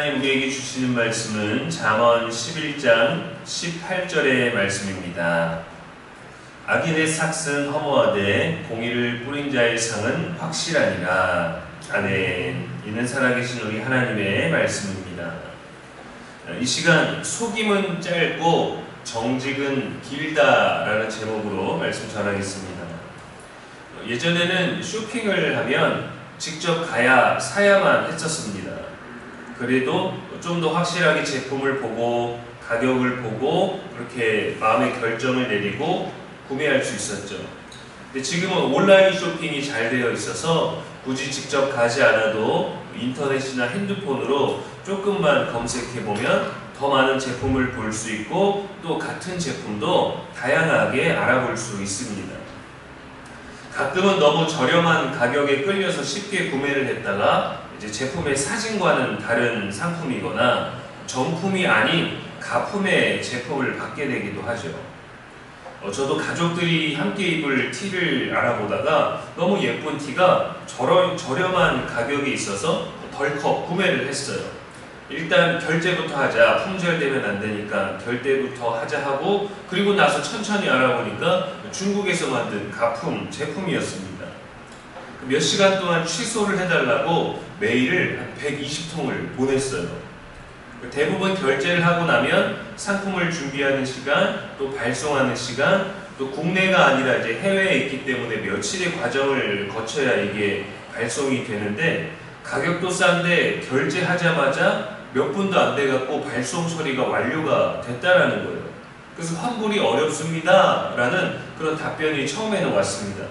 하나님 우리에게 주시는 말씀은 잠언 11장 18절의 말씀입니다. 악인의 삭은 허무하되 공의를 뿌린 자의 상은 확실하니라. 아멘. 이는 살아계신 우리 하나님의 말씀입니다. 이 시간 속임은 짧고 정직은 길다라는 제목으로 말씀 전하겠습니다. 예전에는 쇼핑을 하면 직접 가야 사야만 했었습니다. 그래도 좀 더 확실하게 제품을 보고 가격을 보고 그렇게 마음의 결정을 내리고 구매할 수 있었죠. 근데 지금은 온라인 쇼핑이 잘 되어 있어서 굳이 직접 가지 않아도 인터넷이나 핸드폰으로 조금만 검색해보면 더 많은 제품을 볼 수 있고 또 같은 제품도 다양하게 알아볼 수 있습니다. 가끔은 너무 저렴한 가격에 끌려서 쉽게 구매를 했다가 이제 제품의 사진과는 다른 상품이거나 정품이 아닌 가품의 제품을 받게 되기도 하죠. 저도 가족들이 함께 입을 티를 알아보다가 너무 예쁜 티가 저렴한 가격에 있어서 덜컥 구매를 했어요. 일단 결제부터 하자. 품절되면 안 되니까 결제부터 하자 하고 그리고 나서 천천히 알아보니까 중국에서 만든 가품 제품이었습니다. 몇 시간 동안 취소를 해달라고 메일을 한 120통을 보냈어요. 대부분 결제를 하고 나면 상품을 준비하는 시간, 또 발송하는 시간, 또 국내가 아니라 이제 해외에 있기 때문에 며칠의 과정을 거쳐야 이게 발송이 되는데 가격도 싼데 결제하자마자 몇 분도 안 돼갖고 발송 처리가 완료가 됐다라는 거예요. 그래서 환불이 어렵습니다 라는 그런 답변이 처음에는 왔습니다.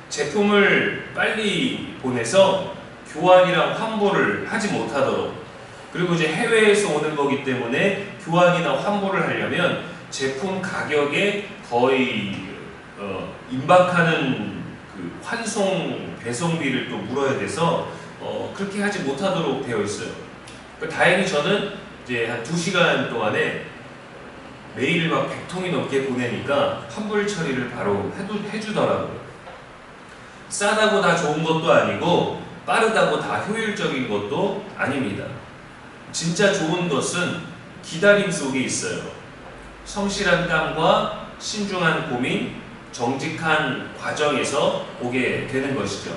제품을 빨리 보내서 교환이랑 환불을 하지 못하도록, 그리고 이제 해외에서 오는 거기 때문에 교환이나 환불을 하려면 제품 가격에 거의 임박하는 그 환송 배송비를 또 물어야 돼서 그렇게 하지 못하도록 되어 있어요. 다행히 저는 이제 한 2시간 동안에 메일을 막 100통이 넘게 보내니까 환불 처리를 바로 해주더라고요. 싸다고 다 좋은 것도 아니고 빠르다고 다 효율적인 것도 아닙니다. 진짜 좋은 것은 기다림 속에 있어요. 성실한 땀과 신중한 고민, 정직한 과정에서 오게 되는 것이죠.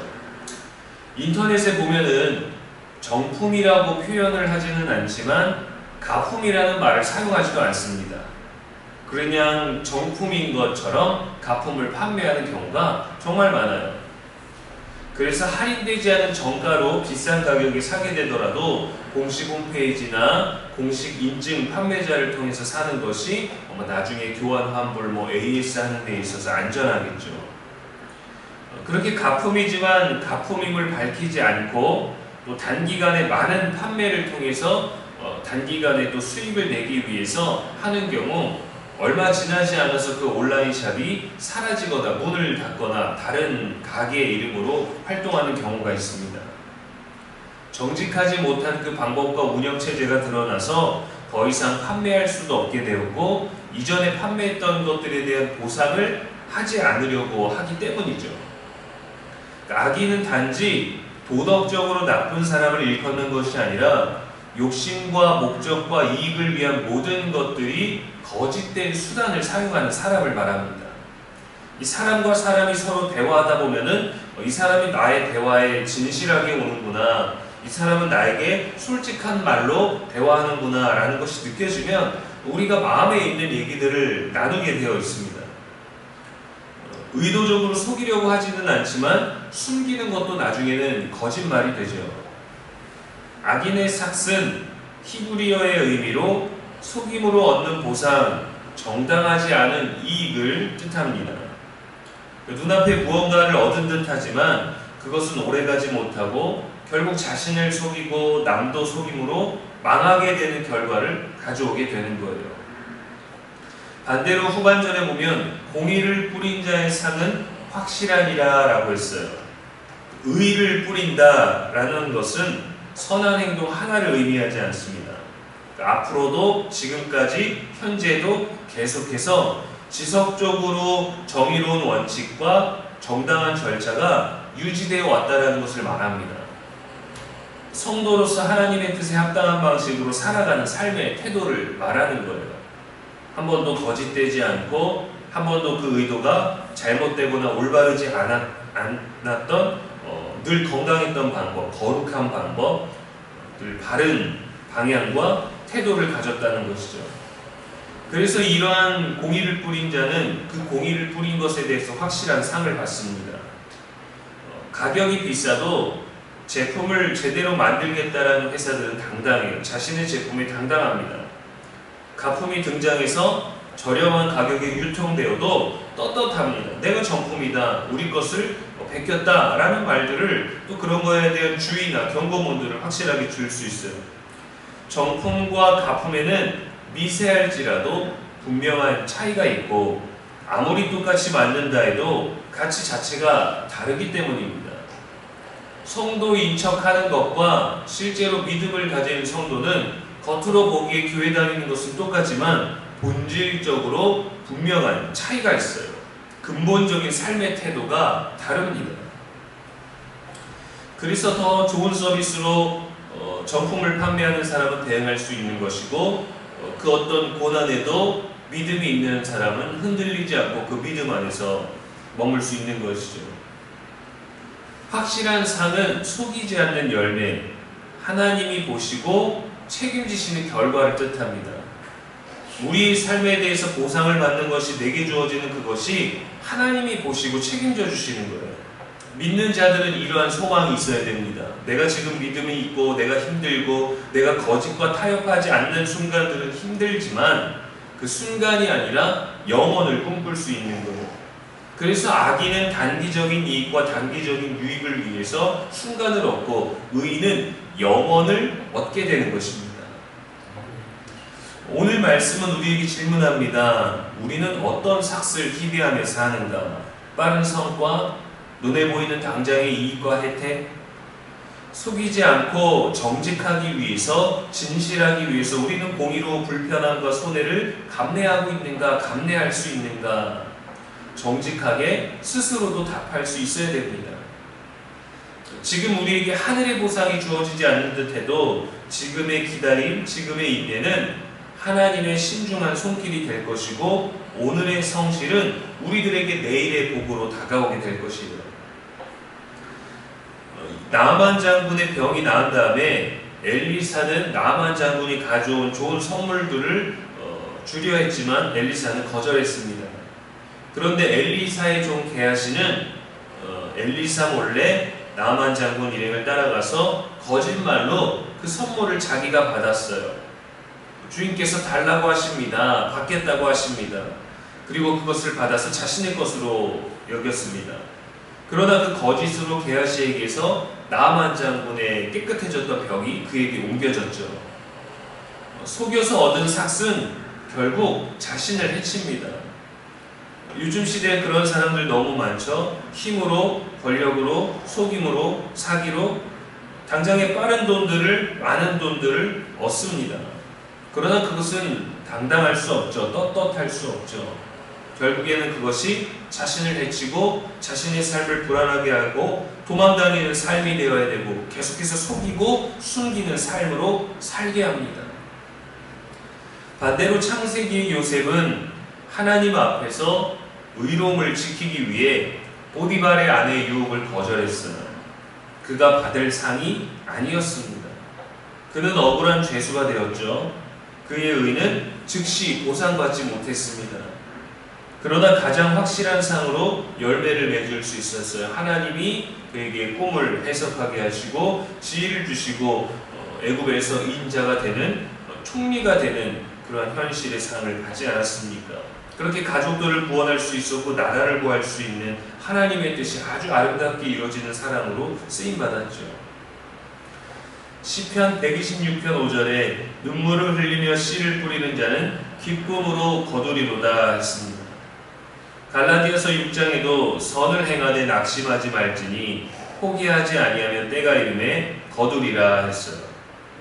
인터넷에 보면은 정품이라고 표현을 하지는 않지만 가품이라는 말을 사용하지도 않습니다. 그냥 정품인 것처럼 가품을 판매하는 경우가 정말 많아요. 그래서 할인되지 않은 정가로 비싼 가격에 사게 되더라도 공식 홈페이지나 공식 인증 판매자를 통해서 사는 것이 나중에 교환 환불 AS 하는 데 있어서 안전하겠죠. 그렇게 가품이지만 가품임을 밝히지 않고 또 단기간에 많은 판매를 통해서 단기간에 또 수익을 내기 위해서 하는 경우 얼마 지나지 않아서 그 온라인 샵이 사라지거나 문을 닫거나 다른 가게의 이름으로 활동하는 경우가 있습니다. 정직하지 못한 그 방법과 운영체제가 드러나서 더 이상 판매할 수도 없게 되었고 이전에 판매했던 것들에 대한 보상을 하지 않으려고 하기 때문이죠. 악인은 단지 도덕적으로 나쁜 사람을 일컫는 것이 아니라 욕심과 목적과 이익을 위한 모든 것들이 거짓된 수단을 사용하는 사람을 말합니다. 이 사람과 사람이 서로 대화하다 보면은 이 사람이 나의 대화에 진실하게 오는구나, 이 사람은 나에게 솔직한 말로 대화하는구나 라는 것이 느껴지면 우리가 마음에 있는 얘기들을 나누게 되어 있습니다. 의도적으로 속이려고 하지는 않지만 숨기는 것도 나중에는 거짓말이 되죠. 악인의 삭은 히브리어의 의미로 속임으로 얻는 보상, 정당하지 않은 이익을 뜻합니다. 눈앞에 무언가를 얻은 듯 하지만 그것은 오래가지 못하고 결국 자신을 속이고 남도 속임으로 망하게 되는 결과를 가져오게 되는 거예요. 반대로 후반전에 보면 공의를 뿌린 자의 상은 확실하니라 라고 했어요. 의를 뿌린다 라는 것은 선한 행동 하나를 의미하지 않습니다. 앞으로도 지금까지 현재도 계속해서 지속적으로 정의로운 원칙과 정당한 절차가 유지되어 왔다는 것을 말합니다. 성도로서 하나님의 뜻에 합당한 방식으로 살아가는 삶의 태도를 말하는 거예요. 한 번도 거짓되지 않고 한 번도 그 의도가 잘못되거나 올바르지 않았던 늘 건강했던 방법, 거룩한 방법, 늘 바른 방향과 태도를 가졌다는 것이죠. 그래서 이러한 공의를 뿌린 자는 그 공의를 뿌린 것에 대해서 확실한 상을 받습니다. 가격이 비싸도 제품을 제대로 만들겠다라는 회사들은 당당해요. 자신의 제품에 당당합니다. 가품이 등장해서 저렴한 가격에 유통되어도 떳떳합니다. 내가 정품이다. 우리 것을 베꼈다라는 말들을 또 그런 거에 대한 주의나 경고문들을 확실하게 줄 수 있어요. 정품과 가품에는 미세할지라도 분명한 차이가 있고 아무리 똑같이 만든다 해도 가치 자체가 다르기 때문입니다. 성도인 척하는 것과 실제로 믿음을 가진 성도는 겉으로 보기에 교회 다니는 것은 똑같지만 본질적으로 분명한 차이가 있어요. 근본적인 삶의 태도가 다릅니다. 그래서 더 좋은 서비스로 정품을 판매하는 사람은 대응할 수 있는 것이고 그 어떤 고난에도 믿음이 있는 사람은 흔들리지 않고 그 믿음 안에서 머물 수 있는 것이죠. 확실한 상은 속이지 않는 열매, 하나님이 보시고 책임지시는 결과를 뜻합니다. 우리 삶에 대해서 보상을 받는 것이 내게 주어지는 그것이 하나님이 보시고 책임져 주시는 거예요. 믿는 자들은 이러한 소망이 있어야 됩니다. 내가 지금 믿음이 있고 내가 힘들고 내가 거짓과 타협하지 않는 순간들은 힘들지만 그 순간이 아니라 영원을 꿈꿀 수 있는 거예요. 그래서 악인은 단기적인 이익과 단기적인 유익을 위해서 순간을 얻고 의인은 영원을 얻게 되는 것입니다. 오늘 말씀은 우리에게 질문합니다. 우리는 어떤 삭을 희비하며 사는가? 빠른 성과, 눈에 보이는 당장의 이익과 혜택, 속이지 않고 정직하기 위해서, 진실하기 위해서 우리는 공의로 불편함과 손해를 감내하고 있는가, 감내할 수 있는가, 정직하게 스스로도 답할 수 있어야 됩니다. 지금 우리에게 하늘의 보상이 주어지지 않는 듯해도 지금의 기다림, 지금의 인내는 하나님의 신중한 손길이 될 것이고 오늘의 성실은 우리들에게 내일의 복으로 다가오게 될 것이에요. 나만 장군의 병이 나은 다음에 엘리사는 나만 장군이 가져온 좋은 선물들을 주려 했지만 엘리사는 거절했습니다. 그런데 엘리사의 종 게하시는 엘리사 몰래 나만 장군 일행을 따라가서 거짓말로 그 선물을 자기가 받았어요. 주인께서 달라고 하십니다. 받겠다고 하십니다. 그리고 그것을 받아서 자신의 것으로 여겼습니다. 그러나 그 거짓으로 게하시에게서 나만 장군의 깨끗해졌던 벽이 그에게 옮겨졌죠. 속여서 얻은 삭은 결국 자신을 해칩니다. 요즘 시대에 그런 사람들 너무 많죠. 힘으로, 권력으로, 속임으로, 사기로 당장의 빠른 돈들을, 많은 돈들을 얻습니다. 그러나 그것은 당당할 수 없죠. 떳떳할 수 없죠. 결국에는 그것이 자신을 해치고 자신의 삶을 불안하게 하고 도망다니는 삶이 되어야 되고 계속해서 속이고 숨기는 삶으로 살게 합니다. 반대로 창세기의 요셉은 하나님 앞에서 의로움을 지키기 위해 보디발의 아내의 유혹을 거절했으나 그가 받을 상이 아니었습니다. 그는 억울한 죄수가 되었죠. 그의 의는 즉시 보상받지 못했습니다. 그러나 가장 확실한 상으로 열매를 맺을 수 있었어요. 하나님이 그에게 꿈을 해석하게 하시고 지혜를 주시고 애굽에서 인자가 되는 총리가 되는 그러한 현실의 상을 받지 않았습니까? 그렇게 가족들을 구원할 수 있었고 나라를 구할 수 있는 하나님의 뜻이 아주 아름답게 이루어지는 사람으로 쓰임받았죠. 시편 126편 5절에 눈물을 흘리며 씨를 뿌리는 자는 기쁨으로 거두리로다 했습니다. 갈라디아서 6장에도 선을 행하되 낙심하지 말지니 포기하지 아니하면 때가 이름에 거두리라 했어요.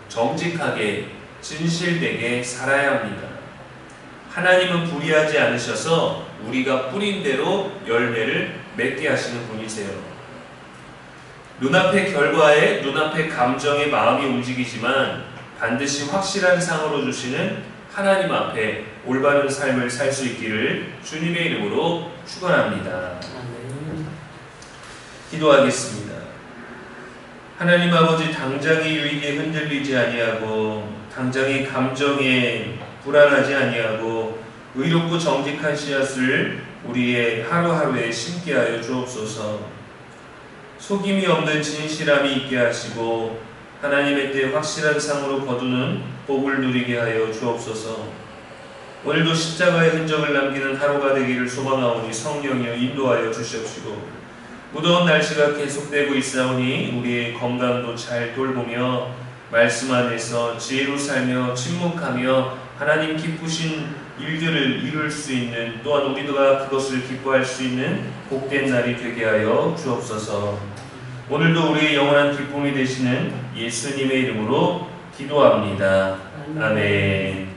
정직하게 진실되게 살아야 합니다. 하나님은 불의하지 않으셔서 우리가 뿌린 대로 열매를 맺게 하시는 분이세요. 눈앞의 결과에 눈앞의 감정에 마음이 움직이지만 반드시 확실한 상으로 주시는 하나님 앞에 올바른 삶을 살 수 있기를 주님의 이름으로 축원합니다. 기도하겠습니다. 하나님 아버지, 당장의 유익에 흔들리지 아니하고 당장의 감정에 불안하지 아니하고 의롭고 정직한 씨앗을 우리의 하루하루에 심게 하여 주옵소서. 속임이 없는 진실함이 있게 하시고 하나님의 때 확실한 상으로 거두는 복을 누리게 하여 주옵소서. 오늘도 십자가의 흔적을 남기는 하루가 되기를 소망하오니 성령이여 인도하여 주시옵시고, 무더운 날씨가 계속되고 있사오니 우리의 건강도 잘 돌보며 말씀 안에서 지혜로 살며 침묵하며 하나님 기쁘신 일들을 이룰 수 있는, 또한 우리가 그것을 기뻐할 수 있는 복된 날이 되게 하여 주옵소서. 오늘도 우리의 영원한 기쁨이 되시는 예수님의 이름으로 기도합니다. 아멘.